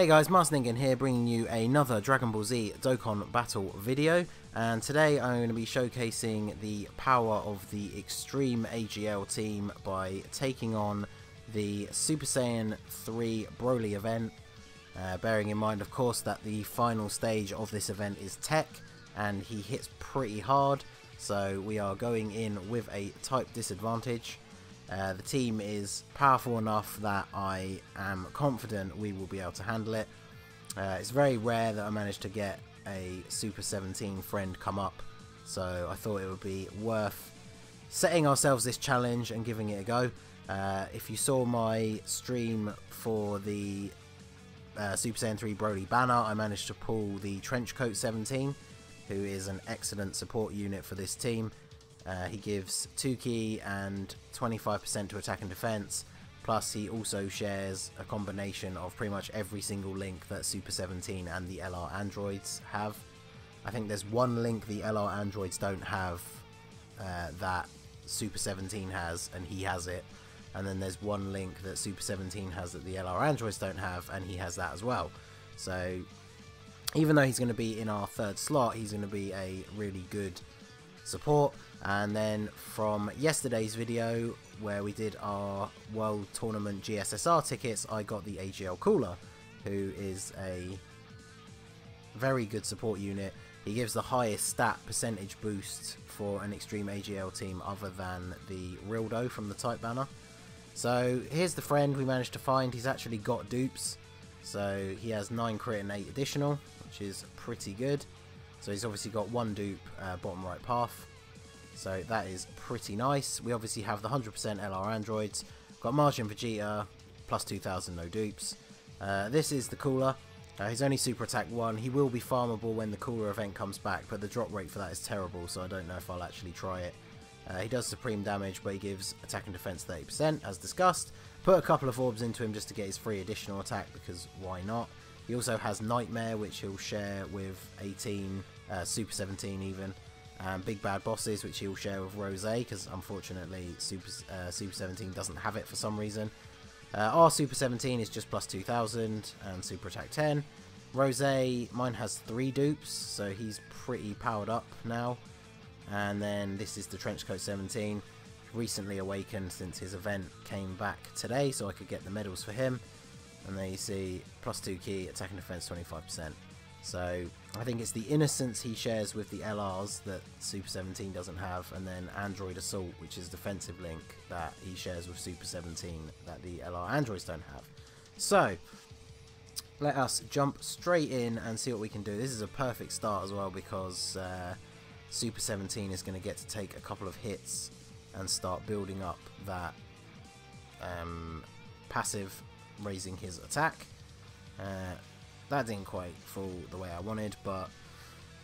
Hey guys, Martiningen here, bringing you another Dragon Ball Z Dokkan battle video, and today I'm going to be showcasing the power of the Extreme AGL team by taking on the Super Saiyan 3 Broly event, bearing in mind of course that the final stage of this event is TEQ, and he hits pretty hard, so we are going in with a type disadvantage. The team is powerful enough that I am confident we will be able to handle it. It's very rare that I manage to get a Super 17 friend come up, so I thought it would be worth setting ourselves this challenge and giving it a go. If you saw my stream for the Super Saiyan 3 Broly banner, I managed to pull the Trenchcoat 17, who is an excellent support unit for this team. He gives 2 key and 25% to attack and defense, plus he also shares a combination of pretty much every single link that Super 17 and the LR androids have. I think there's one link the LR androids don't have that Super 17 has, and he has it, and then there's one link that Super 17 has that the LR androids don't have, and he has that as well. So even though he's going to be in our third slot, he's going to be a really good support. And then from yesterday's video where we did our World Tournament GSSR tickets, I got the AGL Cooler, who is a very good support unit. He gives the highest stat percentage boost for an Extreme AGL team other than the Rildo from the type banner. So here's the friend we managed to find. He's actually got dupes, so he has 9 crit and 8 additional, which is pretty good. So he's obviously got 1 dupe bottom right path, so that is pretty nice. We obviously have the 100% LR androids, got Margin Vegeta, plus 2000 no dupes. This is the Cooler. He's only super attack 1. He will be farmable when the Cooler event comes back, but the drop rate for that is terrible, so I don't know if I'll actually try it. He does supreme damage, but he gives attack and defense 30%, as discussed. Put a couple of orbs into him just to get his free additional attack, because why not? He also has Nightmare, which he'll share with 18, Super 17 even. Big Bad Bosses, which he'll share with Rose, because unfortunately Super 17 doesn't have it for some reason. Our Super 17 is just plus 2000 and Super Attack 10. Rose, mine has 3 dupes, so he's pretty powered up now. And then this is the Trenchcoat 17, recently awakened since his event came back today, so I could get the medals for him. And there you see, plus 2 key, attack and defense 25%. So I think it's the Innocence he shares with the LRs that Super 17 doesn't have, and then Android Assault, which is defensive link that he shares with Super 17 that the LR androids don't have. So let us jump straight in and see what we can do. This is a perfect start as well, because Super 17 is going to get to take a couple of hits and start building up that passive, raising his attack. That didn't quite fall the way I wanted, but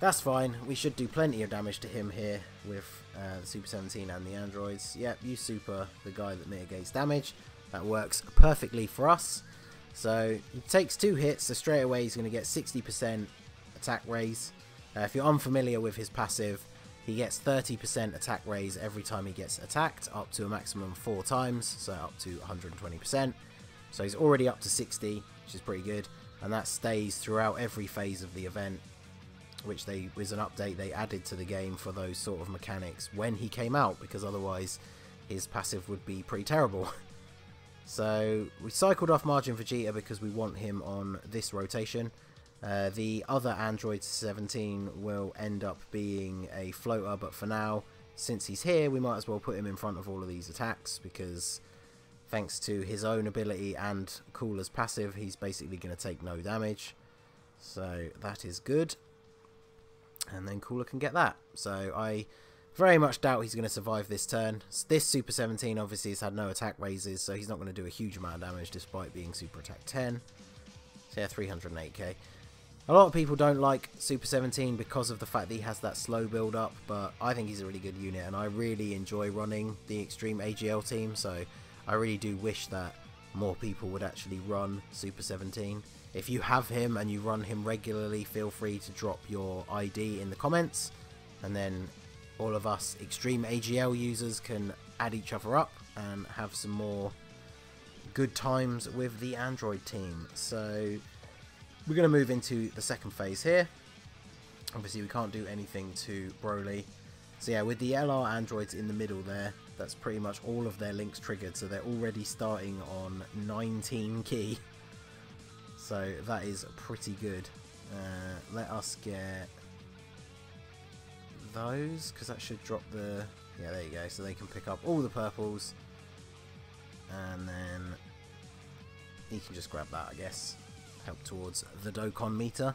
that's fine. We should do plenty of damage to him here with the Super 17 and the androids. Yep, use Super, the guy that mitigates damage. That works perfectly for us. So he takes 2 hits, so straight away he's going to get 60% attack raise. If you're unfamiliar with his passive, he gets 30% attack raise every time he gets attacked, up to a maximum 4 times, so up to 120%. So he's already up to 60, which is pretty good. And that stays throughout every phase of the event, which was an update they added to the game for those sort of mechanics when he came out, because otherwise his passive would be pretty terrible. So we cycled off Margin Vegeta because we want him on this rotation. The other Android 17 will end up being a floater, but for now, since he's here, we might as well put him in front of all of these attacks, because thanks to his own ability and Cooler's passive, he's basically going to take no damage. So that is good. And then Cooler can get that. So I very much doubt he's going to survive this turn. This Super 17 obviously has had no attack raises, so he's not going to do a huge amount of damage despite being Super Attack 10. So yeah, 308k. A lot of people don't like Super 17 because of the fact that he has that slow build up, but I think he's a really good unit, and I really enjoy running the Extreme AGL team, so I really do wish that more people would actually run Super 17. If you have him and you run him regularly, feel free to drop your ID in the comments, and then all of us Extreme AGL users can add each other up and have some more good times with the Android team. So we're going to move into the second phase here. Obviously we can't do anything to Broly. So yeah, with the LR androids in the middle there, that's pretty much all of their links triggered. So they're already starting on 19 key. So that is pretty good. Let us get those, because that should drop the... Yeah, there you go. So they can pick up all the purples. And then he can just grab that, I guess. Help towards the Dokkan meter.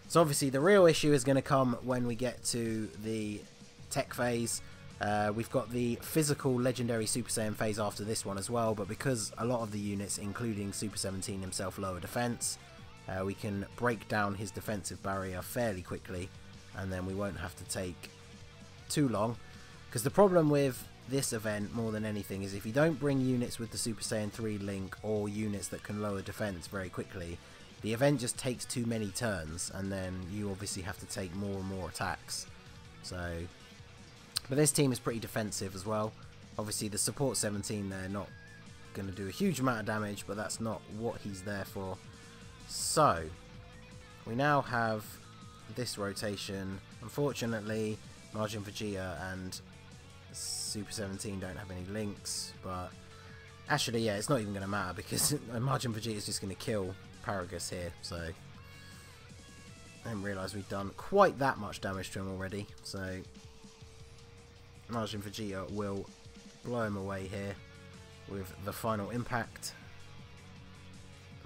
So obviously the real issue is going to come when we get to the tech phase. We've got the physical legendary Super Saiyan phase after this one as well, but because a lot of the units, including Super 17 himself, lower defense, we can break down his defensive barrier fairly quickly, and then we won't have to take too long. Because the problem with this event more than anything is if you don't bring units with the Super Saiyan 3 link or units that can lower defense very quickly, the event just takes too many turns, and then you obviously have to take more and more attacks. So, but this team is pretty defensive as well. Obviously the support 17, they're not going to do a huge amount of damage, but that's not what he's there for. So we now have this rotation. Unfortunately Majin Vegeta and Super 17 don't have any links, but actually yeah, it's not even going to matter because Majin Vegeta is just going to kill Paragus here. So I didn't realise we'd done quite that much damage to him already. So Majin Vegeta will blow him away here with the final impact.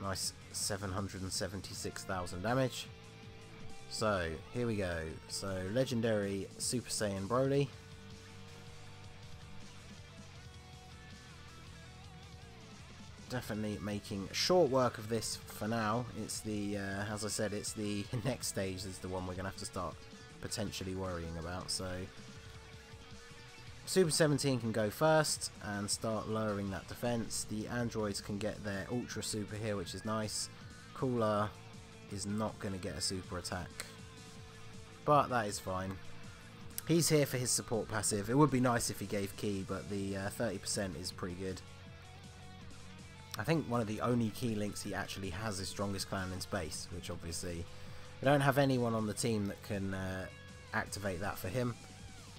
Nice 776,000 damage. So here we go. So legendary Super Saiyan Broly. Definitely making short work of this for now. It's the, as I said, it's the next stage is the one we're going to have to start potentially worrying about. So Super 17 can go first and start lowering that defense. The androids can get their Ultra Super here, which is nice. Cooler is not going to get a super attack, but that is fine. He's here for his support passive. It would be nice if he gave Ki, but the 30% is pretty good. I think one of the only key links he actually has is Strongest Clan in Space, which obviously we don't have anyone on the team that can activate that for him.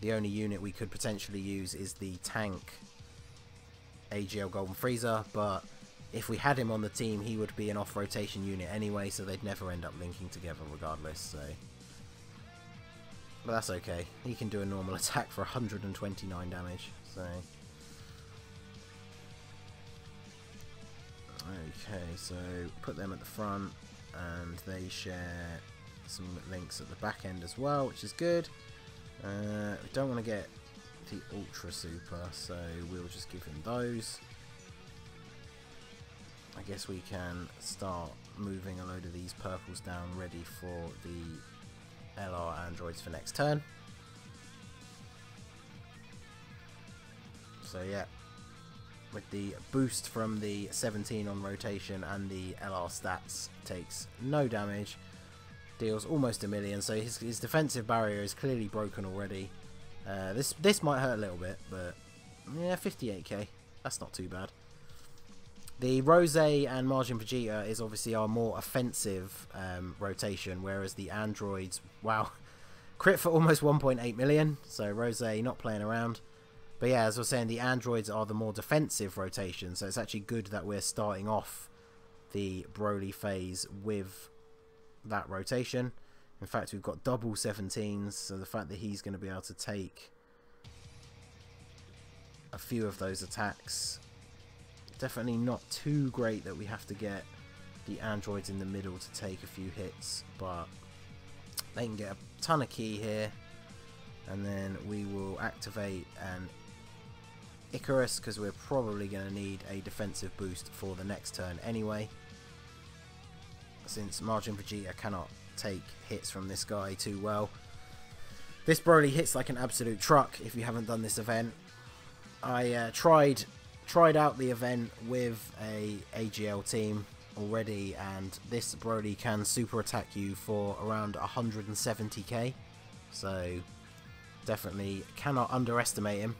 The only unit we could potentially use is the tank AGL Golden Frieza, but if we had him on the team, he would be an off-rotation unit anyway, so they'd never end up linking together regardless. So, but that's okay. He can do a normal attack for 129 damage. So, okay, so put them at the front, and they share some links at the back end as well, which is good. We don't want to get the Ultra Super, so we'll just give him those. I guess we can start moving a load of these purples down, ready for the LR androids for next turn. So yeah, with the boost from the 17 on rotation and the LR stats, takes no damage, deals almost 1 million, so his defensive barrier is clearly broken already. This might hurt a little bit, but yeah, 58k, that's not too bad. The Rose and Majin Vegeta is obviously our more offensive rotation, whereas the androids, wow, crit for almost 1.8 million, so Rose not playing around. But yeah, as I was saying, the androids are the more defensive rotation, so it's actually good that we're starting off the Broly phase with that rotation. In fact, we've got double 17s, so the fact that he's going to be able to take a few of those attacks, definitely not too great that we have to get the androids in the middle to take a few hits, but they can get a ton of Ki here, and then we will activate an Icarus because we're probably going to need a defensive boost for the next turn anyway, since Majin Vegeta cannot take hits from this guy too well. This Broly hits like an absolute truck if you haven't done this event. I tried out the event with a AGL team already, and this Broly can super attack you for around 170k, so definitely cannot underestimate him.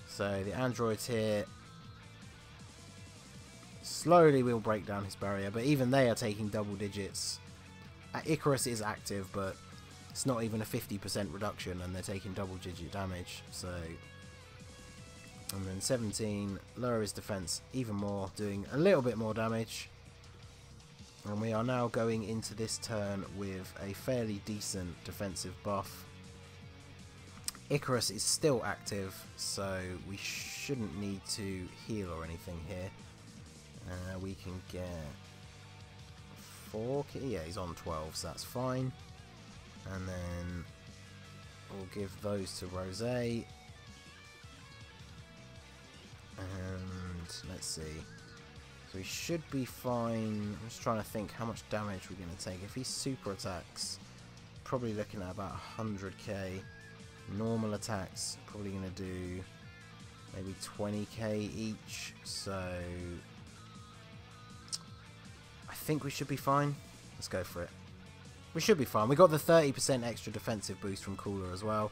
So the androids here Slowly we'll break down his barrier, but even they are taking double digits. Icarus is active, but it's not even a 50% reduction, and they're taking double digit damage. So, and then 17, lower his defense even more, doing a little bit more damage. And we are now going into this turn with a fairly decent defensive buff. Icarus is still active, so we shouldn't need to heal or anything here. We can get 4, yeah, he's on 12, so that's fine. And then we'll give those to Rose. And let's see. So he should be fine. I'm just trying to think how much damage we're going to take. If he super attacks, probably looking at about 100k. Normal attacks, probably going to do maybe 20k each. So I think we should be fine. Let's go for it. We should be fine. We got the 30% extra defensive boost from Cooler as well.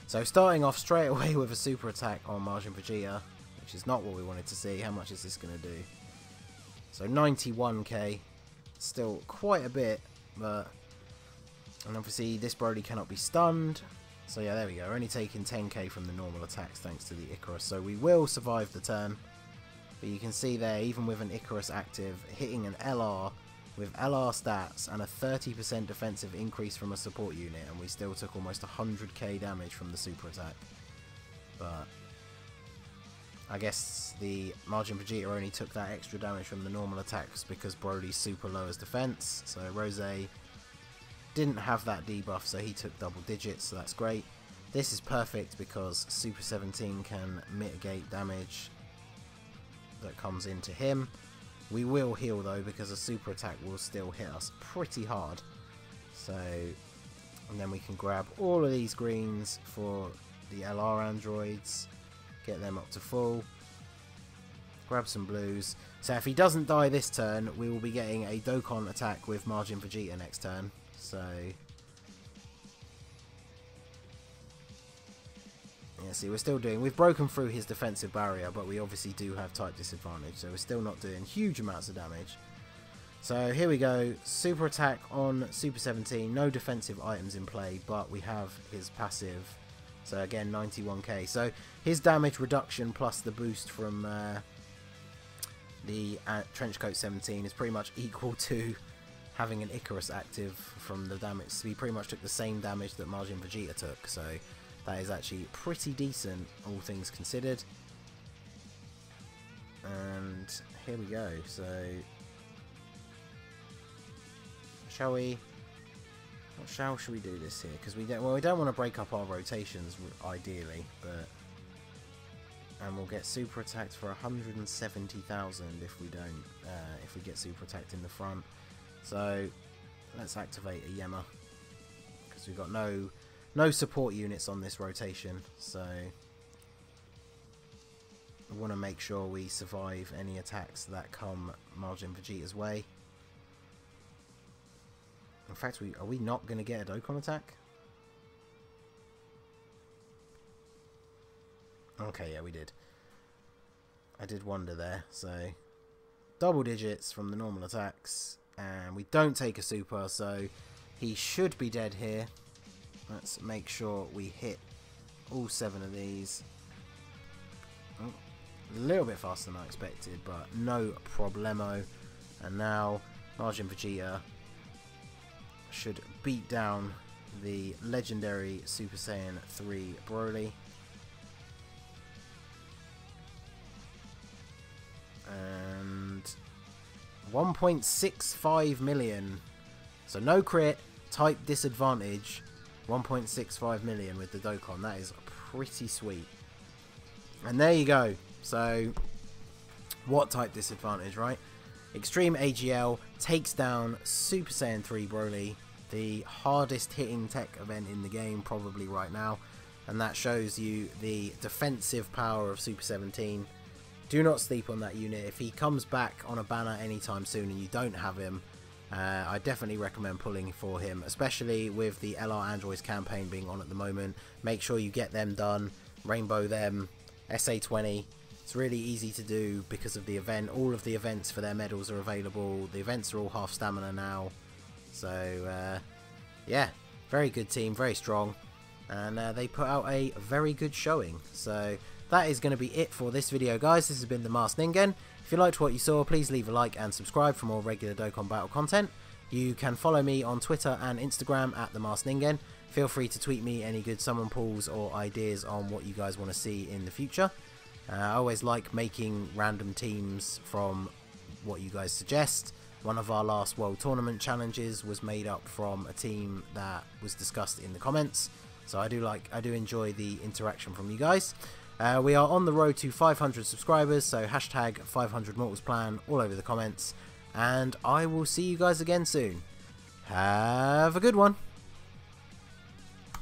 So starting off straight away with a super attack on Majin Vegeta, which is not what we wanted to see. How much is this going to do? So 91k. Still quite a bit, but... And obviously this Broly cannot be stunned. So yeah, there we go. We're only taking 10k from the normal attacks thanks to the Icarus. So we will survive the turn. But you can see there, even with an Icarus active, hitting an LR with LR stats and a 30% defensive increase from a support unit, and we still took almost 100k damage from the super attack. But I guess the Majin Vegeta only took that extra damage from the normal attacks because Broly's super lowers defense. So Rose didn't have that debuff, so he took double digits, so that's great. This is perfect because Super 17 can mitigate damage that comes into him. We will heal though, because a super attack will still hit us pretty hard. So, and then we can grab all of these greens for the LR androids, get them up to full, grab some blues. So if he doesn't die this turn, we will be getting a Dokkan attack with Majin Vegeta next turn. So yeah, see, we're still doing, we've broken through his defensive barrier, but we obviously do have type disadvantage, so we're still not doing huge amounts of damage. So here we go, super attack on Super 17, no defensive items in play, but we have his passive, so again 91k. So his damage reduction plus the boost from the Trenchcoat 17 is pretty much equal to having an Icarus active from the damage. So he pretty much took the same damage that Majin Vegeta took, so that is actually pretty decent, all things considered. And here we go. So shall we? How should we do this here? Because we don't want to break up our rotations ideally, but and we'll get super attacked for 170,000 if we don't, if we get super attacked in the front. So let's activate a Yema, because we've got no support units on this rotation, so we want to make sure we survive any attacks that come Majin Vegeta's way. In fact, are we not going to get a Dokkan attack? Okay, yeah, we did. I did wonder there. So double digits from the normal attacks. And we don't take a super, so he should be dead here. Let's make sure we hit all 7 of these. Oh, a little bit faster than I expected, but no problemo. And now Majin Vegeta should beat down the legendary Super Saiyan 3 Broly. And 1.65 million. So no crit, type disadvantage, 1.65 million with the Dokkan. That is pretty sweet. And there you go. So what type disadvantage, right? Extreme AGL takes down Super Saiyan 3 Broly, the hardest hitting tech event in the game probably right now. And that shows you the defensive power of Super 17. Do not sleep on that unit. If he comes back on a banner anytime soon and you don't have him, I definitely recommend pulling for him, especially with the LR Androids campaign being on at the moment. Make sure you get them done, rainbow them, SA20, It's really easy to do because of the event. All of the events for their medals are available. The events are all half stamina now. So, yeah, very good team, very strong. And they put out a very good showing. So that is going to be it for this video, guys. This has been the Masked Ningen. If you liked what you saw, please leave a like and subscribe for more regular Dokkan Battle content. You can follow me on Twitter and Instagram at the Masked Ningen. Feel free to tweet me any good summon pulls or ideas on what you guys want to see in the future. I always like making random teams from what you guys suggest. One of our last World Tournament challenges was made up from a team that was discussed in the comments. So I do enjoy the interaction from you guys. We are on the road to 500 subscribers, so hashtag 500 Mortals Plan all over the comments. And I will see you guys again soon. Have a good one.